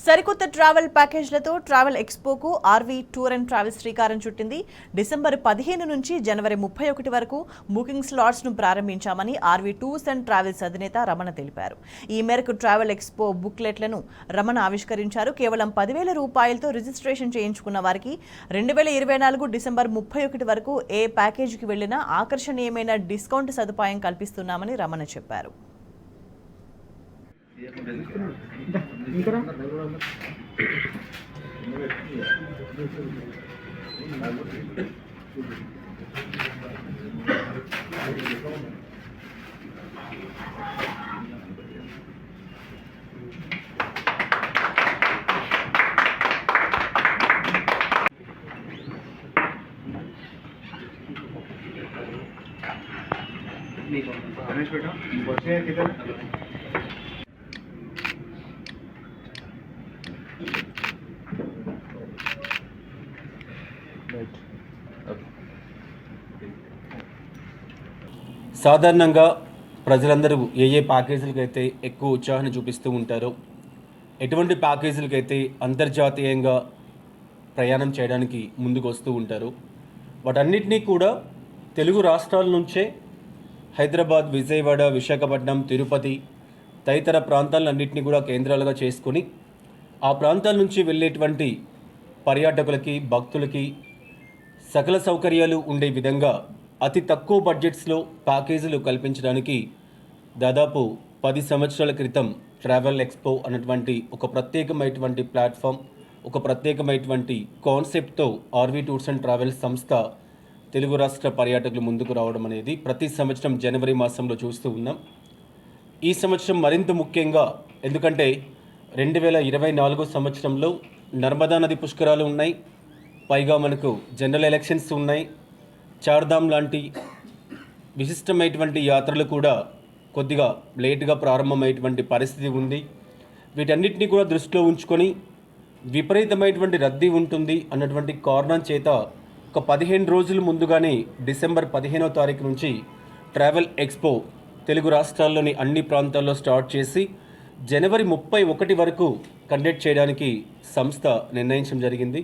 సరికొత్త ట్రావెల్ ప్యాకేజ్లతో ట్రావెల్ ఎక్స్పోకు ఆర్వీ టూర్ అండ్ ట్రావెల్స్ శ్రీకారం చుట్టింది. డిసెంబర్ 15 నుంచి జనవరి 31 వరకు బుకింగ్ స్లాట్స్ను ప్రారంభించామని ఆర్వీ టూర్స్ అండ్ ట్రావెల్స్ అధినేత రమణ తెలిపారు. ఈ మేరకు ట్రావెల్ ఎక్స్పో బుక్లెట్లను రమణ ఆవిష్కరించారు. కేవలం 10,000 రూపాయలతో రిజిస్ట్రేషన్ చేయించుకున్న వారికి 2024 డిసెంబర్ 31 వరకు ఏ ప్యాకేజీకి వెళ్లినా ఆకర్షణీయమైన డిస్కౌంట్ సదుపాయం కల్పిస్తున్నామని రమణ చెప్పారు. रमेश बेटा बच्चे किधर సాధారణంగా ప్రజలందరూ ఏ ప్యాకేజీలకైతే ఎక్కువ ఉత్సాహాన్ని చూపిస్తూ ఉంటారో, ఎటువంటి ప్యాకేజీలకైతే అంతర్జాతీయంగా ప్రయాణం చేయడానికి ముందుకు వస్తూ ఉంటారో, వాటన్నిటినీ కూడా తెలుగు రాష్ట్రాల నుంచే హైదరాబాద్, విజయవాడ, విశాఖపట్నం, తిరుపతి తదితర ప్రాంతాలన్నింటినీ కూడా కేంద్రాలుగా చేసుకొని ఆ ప్రాంతాల నుంచి వెళ్ళేటువంటి పర్యాటకులకి, భక్తులకి సకల సౌకర్యాలు ఉండే విధంగా అతి తక్కువ బడ్జెట్స్లో ప్యాకేజీలు కల్పించడానికి దాదాపు 10 సంవత్సరాల క్రితం ట్రావెల్ ఎక్స్పో అన్నటువంటి ఒక ప్రత్యేకమైనటువంటి ప్లాట్ఫామ్, ఒక ప్రత్యేకమైనటువంటి కాన్సెప్ట్తో ఆర్వీ టూర్స్ అండ్ ట్రావెల్స్ సంస్థ తెలుగు రాష్ట్ర పర్యాటకులు ముందుకు రావడం అనేది ప్రతి సంవత్సరం జనవరి మాసంలో చూస్తూ ఉన్నాం. ఈ సంవత్సరం మరింత ముఖ్యంగా, ఎందుకంటే 2024 సంవత్సరంలో నర్మదా నది పుష్కరాలు ఉన్నాయి, పైగా మనకు జనరల్ ఎలక్షన్స్ ఉన్నాయి, చార్ధామ్ లాంటి విశిష్టమైనటువంటి యాత్రలు కూడా కొద్దిగా లేటుగా ప్రారంభమైనటువంటి పరిస్థితి ఉంది. వీటన్నిటినీ కూడా దృష్టిలో ఉంచుకొని విపరీతమైనటువంటి రద్దీ ఉంటుంది అన్నటువంటి కారణం చేత ఒక 15 రోజుల ముందుగానే డిసెంబర్ 15వ తారీఖు నుంచి ట్రావెల్ ఎక్స్పో తెలుగు రాష్ట్రాల్లోని అన్ని ప్రాంతాల్లో స్టార్ట్ చేసి జనవరి 31 వరకు కండక్ట్ చేయడానికి సంస్థ నిర్ణయించడం జరిగింది.